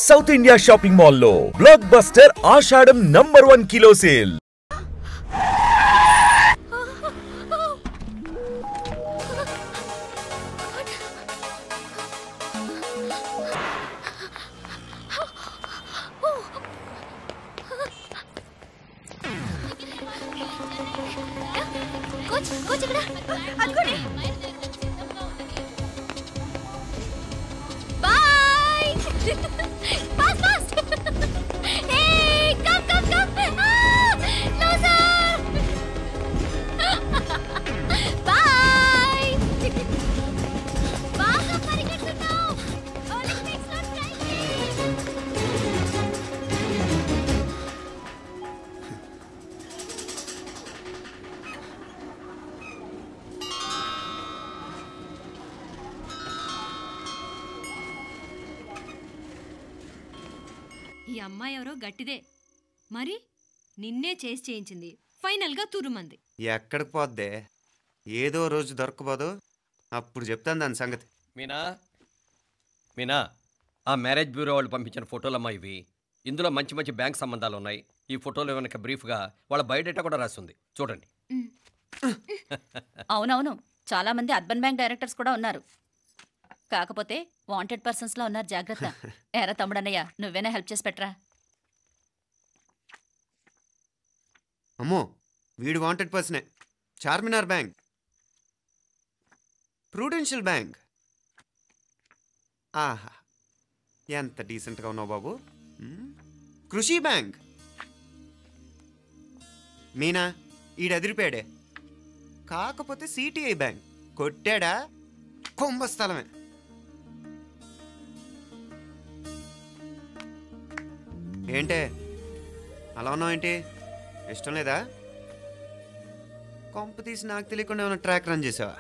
South India shopping mall లో block buster ఆషాఢం number 1 kilo sale. ఈ అమ్మాయి ఎవరో గట్టిదే మరి నిన్నే చేసి చేయించింది ఫైనల్ గా తురుమంది. ఎక్కడికి పోద్దే ఏదో రోజు దొరకబోదు అప్పుడు చెప్తాను దాని సంగతి. మీనా మీనా ఆ మ్యారేజ్ బ్యూరో వాళ్ళు పంపించిన ఫోటోలమ్మా ఇవి. ఇందులో మంచి మంచి బ్యాంక్ సంబంధాలు ఉన్నాయి. ఈ ఫోటోలు వెనక బ్రీఫ్గా వాళ్ళ బయోడేటా కూడా రాస్తుంది చూడండి. అవునవును చాలా మంది అర్బన్ బ్యాంక్ డైరెక్టర్స్ కూడా ఉన్నారు. కాకపోతే వాంటెడ్ పర్సన్స్ లో ఉన్నారు జాగ్రత్త. ఎరా తమ్ముడన్నయ్య నువ్వేనా హెల్ప్ చేసి పెట్టరా. అమ్మో వీడు వాంటెడ్ పర్సనే. Charminar bank, prudential bank. ఆహా ఎంత డీసెంట్గా ఉన్నావు బాబు. కృషి బ్యాంక్. మీనా ఈడు ఎదిరిపోయాడే. కాకపోతే సిటిఐ బ్యాంక్ కొట్టాడా కుంభస్థలమే. ఏంటే అలా ఉన్నావు ఏంటి? ఇష్టం లేదా? కొంప తీసి నాకు తెలియకుండా ఏమైనా ట్రాక్ రన్ చేసావా?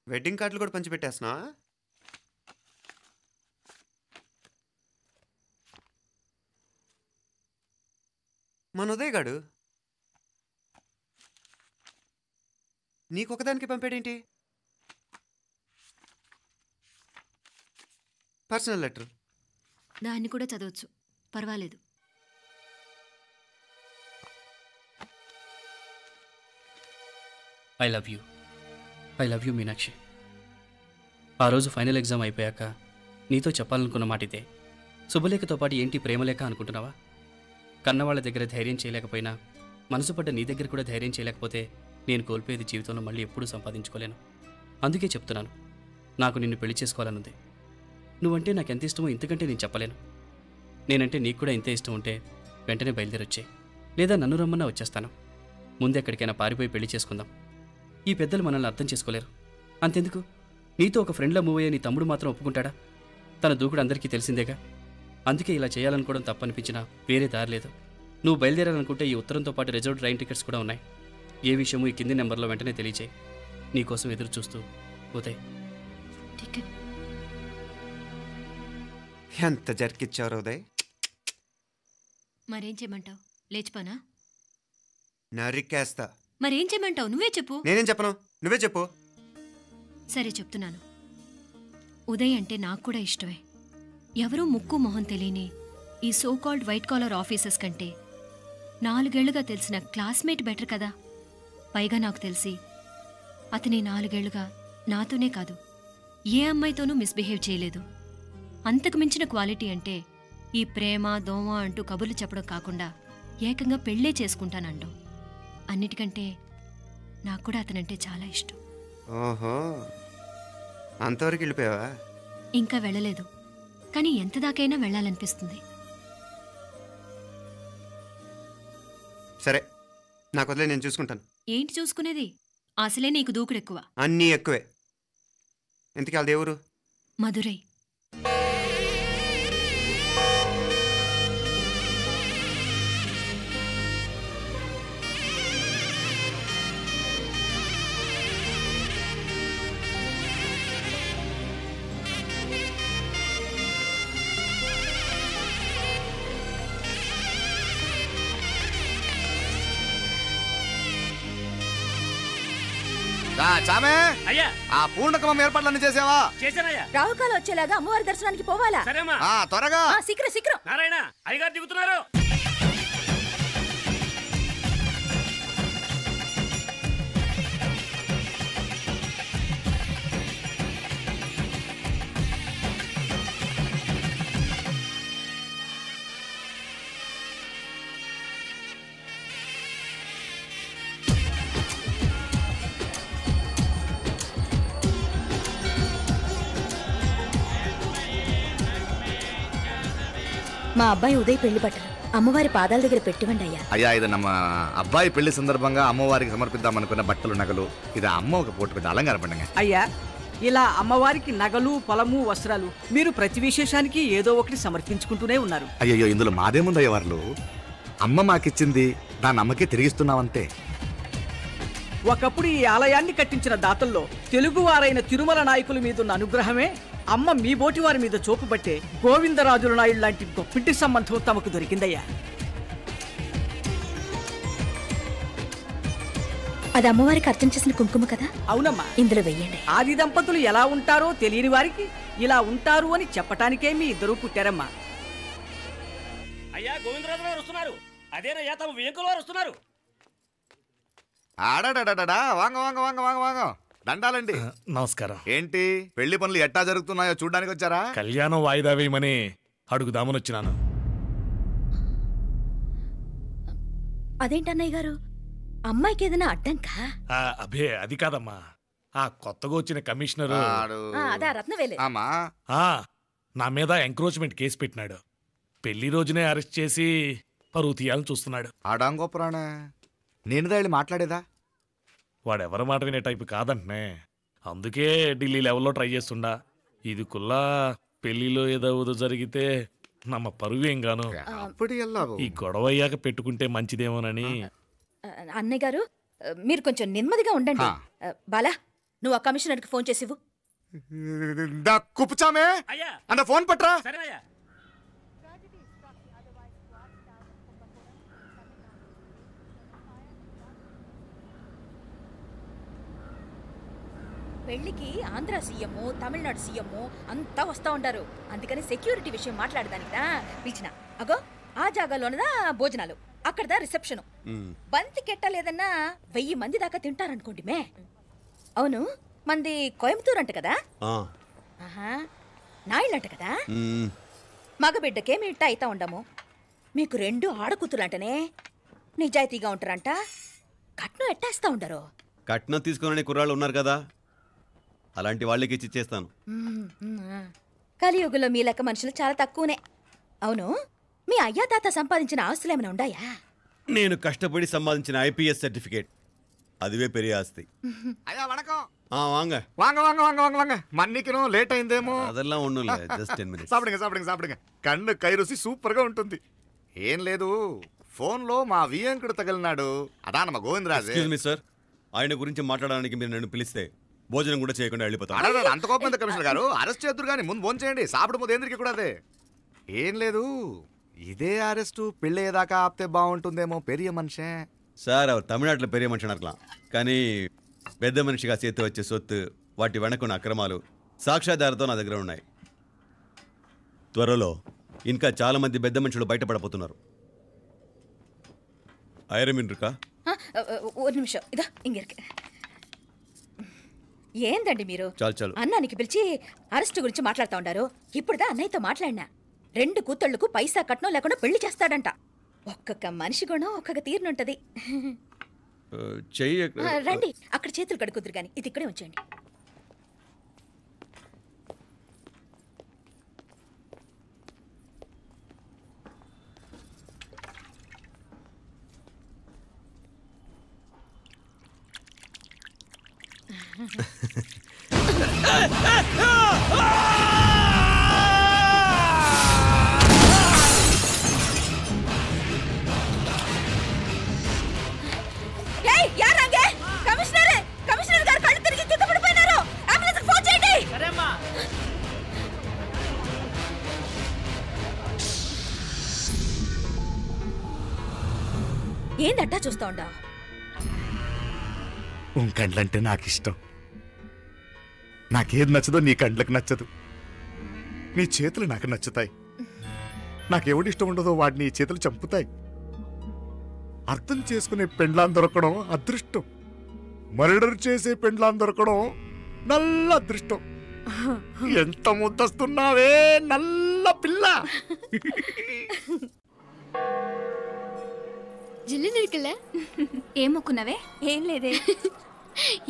వెడ్డింగ్ కార్డులు కూడా పంచిపెట్టేస్తున్నా. మన ఉదయ్ గాడు నీకొకదానికి పంపాడేంటి? Personal letter. దాన్ని కూడా చదవచ్చు పర్వాలేదు. I love you Meenakshi. ఆ రోజు ఫైనల్ ఎగ్జామ్ అయిపోయాక నీతో చెప్పాలనుకున్న మాట ఇదే. శుభలేఖతో పాటు ఏంటి ప్రేమలేఖ అనుకుంటున్నావా? కన్నవాళ్ళ దగ్గర ధైర్యం చేయలేకపోయినా మనసు పడ్డ నీ దగ్గర కూడా ధైర్యం చేయలేకపోతే నేను కోల్పోయేది జీవితంలో మళ్ళీ ఎప్పుడూ సంపాదించుకోలేను. అందుకే చెప్తున్నాను, నాకు నిన్ను పెళ్లి చేసుకోవాలనుంది. నువ్వంటే నాకు ఎంత ఇష్టమో ఇంతకంటే నేను చెప్పలేను. నేనంటే నీకు కూడా ఇంతే ఇష్టం ఉంటే వెంటనే బయలుదేరొచ్చాయి, లేదా నన్ను రమ్మన్నా వచ్చేస్తాను. ముందు ఎక్కడికైనా పారిపోయి పెళ్లి చేసుకుందాం. ఈ పెద్దలు మనల్ని అర్థం చేసుకోలేరు. అంతెందుకు, నీతో ఒక ఫ్రెండ్లా మూవ్ అయ్యే నీ తమ్ముడు మాత్రం ఒప్పుకుంటాడా? తన దూకుడు అందరికీ తెలిసిందేగా. అందుకే ఇలా చేయాలనుకోవడం తప్పనిపించినా వేరే దారి లేదు. నువ్వు బయలుదేరాలనుకుంటే ఈ ఉత్తరంతో పాటు రిజర్వ్ ట్రైన్ టికెట్స్ కూడా ఉన్నాయి. ఏ విషయమూ ఈ కింది నెంబర్లో వెంటనే తెలియచేయి. నీకోసం ఎదురు చూస్తూ ఉదయ్. ఎంత జరికిచ్చారు ఉదయ్. మరేం చేయమంటావు? లేచిపోనా? నరికేస్తా. మరేం చేయమంటావు? నువ్వే చెప్పు. నేనేం చెప్పను, నువ్వే చెప్పు. సరే చెప్తున్నాను. ఉదయ్ అంటే నాకు కూడా ఇష్టమే. ఎవరూ ముక్కు మొహం తెలియని ఈ సోకాల్డ్ వైట్ కాలర్ ఆఫీసర్స్ కంటే 4 ఏళ్లుగా తెలిసిన క్లాస్మేట్ బెటర్ కదా. పైగా నాకు తెలిసి అతని 4 ఏళ్లుగా నాతోనే కాదు ఏ అమ్మాయితోనూ మిస్బిహేవ్ చేయలేదు. అంతకు మించిన క్వాలిటీ అంటే ఈ ప్రేమ దోమ అంటూ కబుర్లు చెప్పడం కాకుండా ఏకంగా పెళ్ళే చేసుకుంటానండు. అన్నిటికంటే నాకు కూడా అతనంటే చాలా ఇష్టం. ఓహో అంతవరకు వెళ్ళిపోయావా? ఇంకా వెళ్ళలేదు, కానీ ఎంత దాకైనా వెళ్ళాలనిపిస్తుంది. సరే నాకు వదిలే, నేను చూసుకుంటాను. ఏంటి చూసుకునేది? అసలే నీకు దూకుడెక్కువ. అన్నీ ఎక్కువే. ఇంతకీ వాళ్ళ దేవురు? మధురై. రా చామే అయ్యా ఆ పూర్ణకమం ఏర్పాట్లన్నీ చేసావా? చేశానయ్యా. రాహుకాలం వచ్చేలాగా అమ్మవారి దర్శనానికి పోవాలా? సరేమ్మా. త్వరగా శీఘ్రం శీఘ్రం. నారాయణ అయ్యగారు దిగుతున్నారు. మా అబ్బాయి ఉదయ్ పెళ్లి బట్టలు అమ్మవారి పాదాల దగ్గర పెట్టివండి అయ్యా. అయ్యా, ఇది నమ్మ అబ్బాయి పెళ్లి సందర్భంగా అమ్మవారికి సమర్పిద్దామనుకున్న బట్టలు నగలు. ఇది అమ్మ ఒక పూట పెద్ద అలంకార పండుగ. అయ్యా, ఇలా అమ్మవారికి నగలు పొలము వస్త్రాలు మీరు ప్రతి విశేషానికి ఏదో ఒకటి సమర్పించుకుంటూనే ఉన్నారు. అయ్యో, ఇందులో మాదేముందయ్య వాళ్ళు. అమ్మ మాకిచ్చింది దాన్ని అమ్మకే తిరిగిస్తున్నామంతే. ఒకప్పుడు ఈ ఆలయాన్ని కట్టించిన దాతల్లో తెలుగువారైన తిరుమల నాయకుల మీదున్న అనుగ్రహమే అమ్మ మీ బోటి వారి మీద చూపుబట్టే గోవిందరాజుల నాయుడు లాంటి గొప్పింటి సంబంధం తమకు దొరికిందయ్యా. అది అమ్మవారికి అర్చన చేసిన కుంకుమ కదా? అవునమ్మా, ఇందులో వెయ్యండి. ఆది దంపతులు ఎలా ఉంటారో తెలియని వారికి ఇలా ఉంటారు అని చెప్పటానికే మీ ఇద్దరు పుట్టారమ్మా. అయ్యా గోవిందరాజు గారు వస్తున్నారు. అదేనయ్యా తమ వెంకుల వారు వస్తున్నారు. ఆడాడా వాంగ వాంగ వాంగ వాంగ వాంగ దండాలండి. నమస్కారం. ఏంటి పెళ్లి పనులు ఎట్టా జరుగుతున్నాయో చూడడానికి వచ్చారా? కళ్యాణం వాయిదా వేయమని అడుగుదామని వచ్చినాను. అదేంటన్నయ్య గారు, అమ్మాయికి ఏదైనా అడ్డంకా? అభే అది కాదమ్మా, ఆ కొత్తగా వచ్చిన కమిషనర్ అదా రత్నవేలే నా మీద ఎంక్రోచ్మెంట్ కేసు పెట్టినాడు. పెళ్లి రోజునే అరెస్ట్ చేసి పరువు తీయాలని చూస్తున్నాడు. ఆడాంగో పురాణ నేను వెళ్ళి మాట్లాడేదా? వాడెవరి మాట వినే టైపు కాదంటనే. అందుకే ఢిల్లీ లెవెల్లో ట్రై చేస్తుండా. ఇది కుల్లా పెళ్లిలో ఏదో జరిగితే నమ్మ పరువేం గాను. ఈ గొడవ అయ్యాక పెట్టుకుంటే మంచిదేమోనని. అన్నయ్య గారు మీరు కొంచెం నెమ్మదిగా ఉండండి. బాలా, నువ్వు ఆ కమిషనర్కి ఫోన్ చేసివు. కుప్పుచామే అన్న ఫోన్ పట్రా. పెళ్లికి ఆంధ్ర సీఎం తమిళనాడు సీఎం అంతా వస్తా ఉంటారు. అందుకని సెక్యూరిటీ విషయం మాట్లాడదానికిదా పిలిచిన. అగో ఆ జాగాలోనదా భోజనాలు, అక్కడదా రిసెప్షన్. బంతి కెట్టలేదన్నా 1000 మంది దాకా తింటారనుకోండి మే. అవును, మంది కోయంబత్తూర్ అంట కదా? నాయుళ్ళంట కదా? మగబిడ్డకే మీ ఇట్ట అయితా ఉండము. మీకు 2 ఆడకూతులంటనే నిజాయితీగా ఉంటారంట. కట్నం ఎట్టేస్తా ఉండరు. కట్నం తీసుకునే కుర్రాళ్ళు ఉన్నారు కదా, అలాంటి వాళ్ళకి ఇచ్చేస్తాను. కలియుగంలో మీ లెక్క మనుషులు చాలా తక్కువనే. అవును, మీ అయ్యా తాత సంపాదించిన ఆస్తులు ఏమైనా ఉన్నాయా? నేను కష్టపడి సంపాదించిన ఐపీఎస్ సర్టిఫికేట్, అదివే పెరిగే ఆస్తి. అయ్యా వణకం. వాంగ వాంగ వాంగ వాంగ వాంగ వాంగ మన్నికినో లేట్ అయిందేమో. అదెల్లా ఉండు, జస్ట్ 10 minutes. సాப்பிடுங்க కన్ను కైరుసి సూపర్ గా ఉంటుంది. ఏం లేదు, ఫోన్ లో మా వియంకుడు తగిలినాడు. అదా నమ్మ గోవిందరాజు. ఎక్స్క్యూజ్ మీ సార్, ఆయన గురించి మాట్లాడడానికి మీరు నన్ను పిలిస్తే భోజనం కూడా చేయకుండా వెళ్ళిపోతాను. అంత కోపం ఎంత కమిషనర్ గారు? అరెస్ట్ చేద్దరు కానీ ముందు భోజనం చేయండి. సాపిడు ముందు ఎందుకు కూడా అదే. ఏం లేదు, ఇదే అరెస్టు పెళ్ళేదాకా ఆపితే బాగుంటుందేమో. పెరియ మనిషే సార్, அவர் తమిళనాడులో పెరియ మనిషి అనర్కలాం, కానీ పెద్ద మనిషిగా చేతి వచ్చే సొత్తు, వాటి వెనకున్న అక్రమాలు సాక్ష్యాధారతో నా దగ్గర ఉన్నాయి. త్వరలో ఇంకా చాలా మంది పెద్ద మనుషులు బయటపడబోతున్నారు. ఐరమిన్రుకా ஒரு நிமிஷம் இதோ இங்க இருக்கு. ఏందండి మీరు చాలు అన్నానికి పిలిచి అరెస్ట్ గురించి మాట్లాడుతూ ఉండారు. ఇప్పుడుదా అన్నయ్యతో మాట్లాడినా 2 కూతుళ్లకు పైసా కట్నం లేకుండా పెళ్లి చేస్తాడంట. ఒక్కొక్క మనిషి గుణం ఒక్కొక్క తీరునుంటది. రండి, అక్కడ చేతులు కడుకుదురు గాని ఇది ఇక్కడే ఉంచండి. కమిషనర్ గారు కళ్ళు తిరిగి కింద పడిపోయినారు. అంబులెన్స్ ఫోన్ చేయండి. ఏందట్టా చూస్తా ఉండా? కండ్లంటే నాకు ఇష్టం. నాకేది నచ్చదో నీ కండ్లకు నచ్చదు, నీ చేతులు నాకు నచ్చుతాయి. నాకెవడి ఇష్టం ఉండదో వాడి నీ చేతులు చంపుతాయి. అర్థం చేసుకునే పెండ్లాం దొరకడం అదృష్టం, మర్డర్ చేసే పెండ్లాం దొరకడం నల్ల అదృష్టం. ఎంత ముద్దస్తున్నావే నల్ల పిల్ల. జిల్లి నిరికలే ఏం మొక్కున్నావే? ఏం లేదే.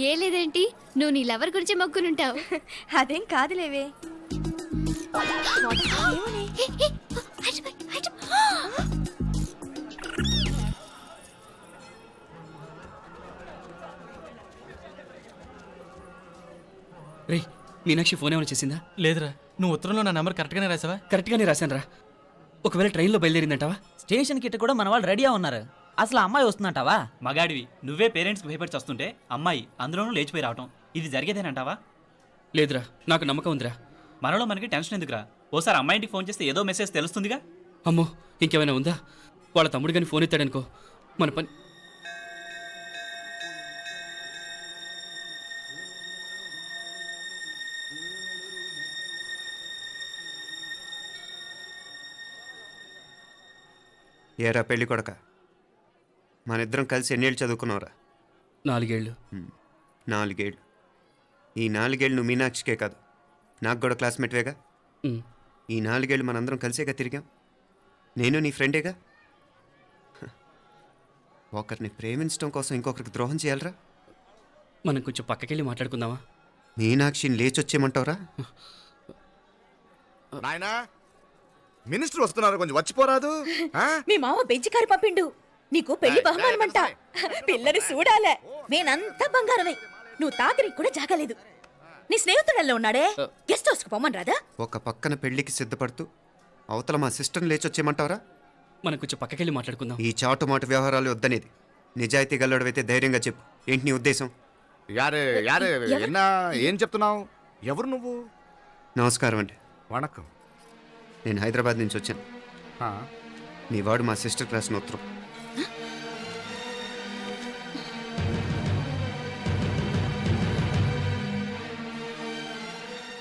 ఏ లేదేంటి? నువ్వు నీ లవర్ గురించి మొక్కునుంటావు. అదేం కాదులేవే. రే మీనాక్షి ఫోన్ ఏమైనా చేసిందా? లేదురా. నువ్వు ఉత్తరంలో నా నెంబర్ కరెక్ట్గానే రాసావా? కరెక్ట్గానే రాశాను రా. ఒకవేళ ట్రైన్లో బయలుదేరిందంటావా? స్టేషన్ కిட்ட కూడా మన వాళ్ళు రెడీగా ఉన్నారు. అసలు అమ్మాయి వస్తుందంటావా? మగాడివి నువ్వే పేరెంట్స్కి భయపడి వస్తుంటే అమ్మాయి అందులోనూ లేచిపోయి రావటం ఇది జరిగేదేనంటావా? లేదురా, నాకు నమ్మకం ఉందిరా. మనలో మనకి టెన్షన్ ఎందుకురా? ఓసారి అమ్మాయి ఇంటికి ఫోన్ చేస్తే ఏదో మెసేజ్ తెలుస్తుందిగా. అమ్మో ఇంకేమైనా ఉందా? వాళ్ళ తమ్ముడు కానీ ఫోన్ ఎత్తాడనుకో మన పని. ఏరా పెళ్ళి కొడక, మన ఇద్దరం కలిసి ఎన్నేళ్ళు చదువుకున్నావురా? 4 ఏళ్ళు. 4 ఏళ్ళు. ఈ 4 ఏళ్ళు నువ్వు మీనాక్షికే కాదు, నాకు కూడా క్లాస్మేట్వేగా. ఈ 4 ఏళ్ళు మనందరం కలిసేగా తిరిగాం. నేను నీ ఫ్రెండేగా. ఒకరిని ప్రేమించడం కోసం ఇంకొకరికి ద్రోహం చేయాలరా? మనం కొంచెం పక్కకెళ్ళి మాట్లాడుకుందామా? మీనాక్షిని లేచొచ్చేయమంటావురా? నాయనా మినిస్టర్ వస్తున్నారు, కొంచెం వచ్చిపోరాదు. మీ మామ బెంచి కారు పంపిండు. నీకు పెళ్లి బహుమానమంట. పిల్లని చూడాలే. నేనంతా బంగారమే. నువ్వు తాకరికి కూడా జాగలేదు. నీ స్నేహితుడల్లో ఉన్నాడే, గెస్ట్ హౌస్కి పొమ్మని రాదా? ఒక పక్కన పెళ్లికి సిద్ధపడుతూ అవతల మా సిస్టర్ని లేచొచ్చేయమంటావురా? మనం కొంచెం పక్కకెళ్ళి మాట్లాడుకుందాం. ఈ చాటు మాట వ్యవహారాలు వద్దనేది. నిజాయితీ గల్లడవైతే ధైర్యంగా చెప్పు, ఏంటి నీ ఉద్దేశం? యారే యారే ఎన్నా ఏం చెప్తున్నావు? ఎవరు నువ్వు? నమస్కారం అండి. వణకం. నేను హైదరాబాద్ నుంచి వచ్చాను. మీ వాడు మా సిస్టర్ రాసిన ఉత్తరం.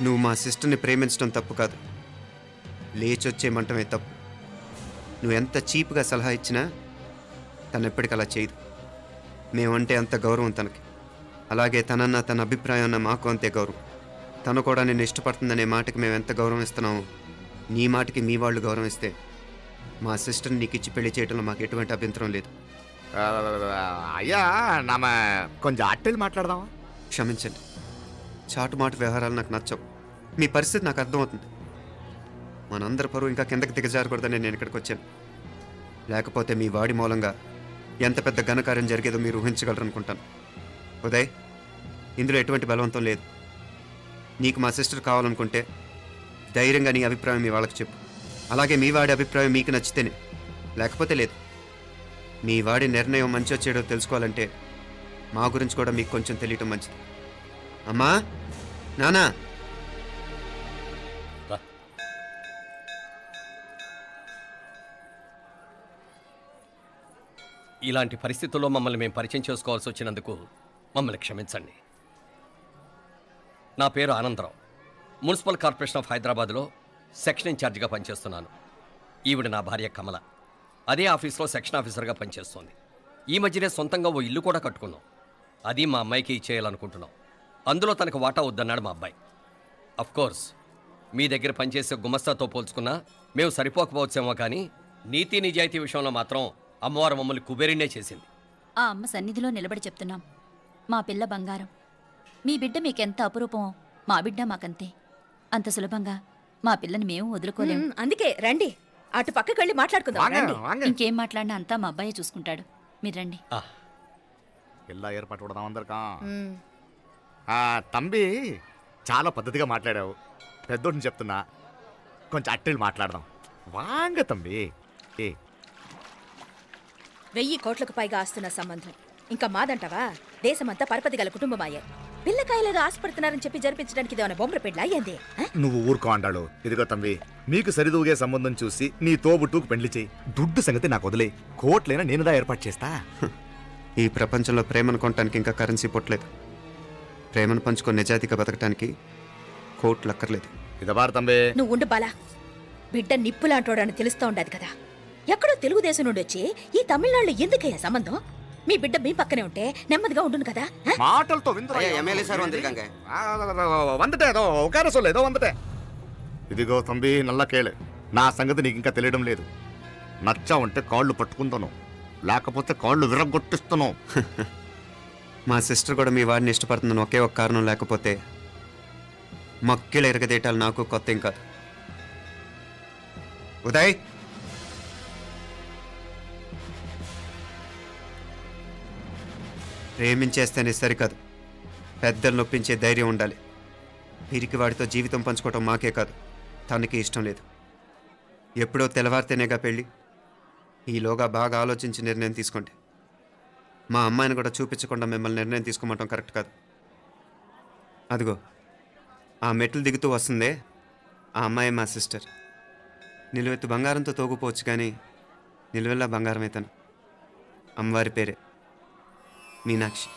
నువ్వు మా సిస్టర్ని ప్రేమించడం తప్పు కాదు, లేచొచ్చేయమంటమే తప్పు. నువ్వు ఎంత చీప్గా సలహా ఇచ్చినా తను ఎప్పటికీ అలా చేయదు. మేమంటే అంత గౌరవం తనకి, అలాగే తనన్న తన అభిప్రాయం అన్న మాకు అంతే గౌరవం. తను కూడా నిన్ను ఇష్టపడుతుందనే మాటకి మేము ఎంత గౌరవం ఇస్తున్నామో నీ మాటకి మీ వాళ్ళు గౌరవం ఇస్తే మా సిస్టర్ని నీకు ఇచ్చి పెళ్లి చేయడంలో మాకు ఎటువంటి అభ్యంతరం లేదు. అయ్యా నామ కొంచెం అట్టెళ్ళి మాట్లాడదామా? క్షమించండి, చాటుమాటు వ్యవహారాలు నాకు నచ్చవు. మీ పరిస్థితి నాకు అర్థమవుతుంది. మనందరి పరువు ఇంకా కిందకి దిగజారకూడదని నేను ఇక్కడికి వచ్చాను. లేకపోతే మీ వాడి మూలంగా ఎంత పెద్ద ఘనకార్యం జరిగేదో మీరు ఊహించగలరు అనుకుంటాను. ఉదయ్, ఇందులో ఎటువంటి బలవంతం లేదు. నీకు మా సిస్టర్ కావాలనుకుంటే ధైర్యంగా నీ అభిప్రాయం మీ వాళ్ళకి చెప్పు. అలాగే మీ వాడి అభిప్రాయం మీకు నచ్చితేనే, లేకపోతే లేదు. మీ వాడి నిర్ణయం మంచి వచ్చేడో తెలుసుకోవాలంటే మా గురించి కూడా మీకు కొంచెం తెలియటం మంచిది. అమ్మా, నానా, ఇలాంటి పరిస్థితుల్లో మమ్మల్ని మేము పరిచయం చేసుకోవాల్సి వచ్చినందుకు మమ్మల్ని క్షమించండి. నా పేరు ఆనందరావు. మున్సిపల్ కార్పొరేషన్ ఆఫ్ హైదరాబాద్లో సెక్షన్ ఇన్ఛార్జిగా పనిచేస్తున్నాను. ఈవిడ నా భార్య కమల. అదే ఆఫీస్లో సెక్షన్ ఆఫీసర్గా పనిచేస్తోంది. ఈ మధ్యనే సొంతంగా ఓ ఇల్లు కూడా కట్టుకున్నాం. అది మా అమ్మాయికి ఇచ్చేయాలనుకుంటున్నాం. అందులో తనకు వాటా వద్దన్నాడు మా అబ్బాయి. అఫ్కోర్స్ మీ దగ్గర పనిచేసే గుమస్తాతో పోల్చుకున్నా మేము సరిపోకపోవచ్చేమో, కానీ నీతి నిజాయితీ విషయంలో మాత్రం అమ్మవారు మమ్మల్ని కుబేరినే చేసింది. ఆ అమ్మ సన్నిధిలో నిలబడి చెప్తున్నాం, మా పిల్ల బంగారం. మీ బిడ్డ మీకెంత అపురూపమో మా బిడ్డ మాకంతే. అంత సులభంగా మా పిల్లని మేము వదులుకోలేము. అందుకే రండి, అటు పక్కకి వెళ్ళి మాట్లాడుకుందాం. రండి. ఇంకేం మాట్లాడినా అంతా మా అబ్బాయి చూసుకుంటాడు. మీరు రండి. ఎలా ఏర్పాటు కొడదాం అందరికా. తంబి, చాలా పద్ధతిగా మాట్లాడావు. పెద్దోడిని చెప్తున్నా, కొంచెం అట్టెళ్ళి మాట్లాడదాం. వాంగ తంబి. 1000 కోట్లకు పైగా ఆస్తున్న సంబంధం ఇంకా మాదంటావా? దేశమంతా పరపతి గల కుటుంబమాయే. పిల్లకాయలుగా ఆశపడుతున్నారని చెప్పి జరిపించడానికి ఇదేమైనా బొమ్మర పెళ్ళి అయ్యింది? నువ్వు ఊరుకో అండాడు. ఇదిగో తంబి, మీకు సరిదూగే సంబంధం చూసి నీ తోబుట్టుకు పెళ్లి చేయి. దుడ్డు సంగతి నాకు వదిలే. కోట్లైనా నేనుదా ఏర్పాటు చేస్తా. ఈ ప్రపంచంలో ప్రేమను కొనటానికి ఇంకా కరెన్సీ పుట్టలేదు. ప్రేమను పంచుకొని నిజాయితీగా బతకటానికి కోట్లు అక్కర్లేదు. నువ్వు ఉండు బాలా. బిడ్డ నిప్పులాంటోడని తెలుస్తూ ఉండదు కదా. ఎక్కడో తెలుగుదేశం నుండి వచ్చి ఈ తమిళనాడులో ఎందుకయ్యా సంబంధం? మీ బిడ్డ మీ పక్కనే ఉంటే నెమ్మదిగా ఉండును కదా. மாட்டல் எம்எல்ஏ சார் வந்திருக்காங்க. வந்துட்டேன், ஏதோ உட்கார சொல்லு, ஏதோ வந்துட்டேன். ఇదిగో తంబి, నల్ల కేళే, నా సంగతి నీకు ఇంకా తెలియడం లేదు. నచ్చా ఉంటే కాళ్ళు పట్టుకుంటాను, లేకపోతే కాళ్ళు విరగొట్టిస్తాను. మా సిస్టర్ కూడా మీ వాడిని ఇష్టపడుతుందని ఒకే ఒక కారణం లేకపోతే మక్కిళ్ళ ఎరగదేయటాలు నాకు కొత్త ఏం కాదు. ఉదయ్, ప్రేమించేస్తేనే సరికాదు, పెద్దలు నొప్పించే ధైర్యం ఉండాలి. వీరికి వాడితో జీవితం పంచుకోవటం మాకే కాదు, తనకి ఇష్టం లేదు. ఎప్పుడో తెల్లవారితేనేగా పెళ్ళి. ఈలోగా బాగా ఆలోచించి నిర్ణయం తీసుకోండి. మా అమ్మాయిని కూడా చూపించకుండా మిమ్మల్ని నిర్ణయం తీసుకోమంటాం కరెక్ట్ కాదు. అదిగో ఆ మెట్లు దిగుతూ వస్తుందే, ఆ అమ్మాయి మా సిస్టర్. నిలువెత్తు బంగారంతో తోగుపోవచ్చు, కానీ నిలువెల్లా బంగారం అవుతాను. అమ్మవారి పేరే మీనాక్షి.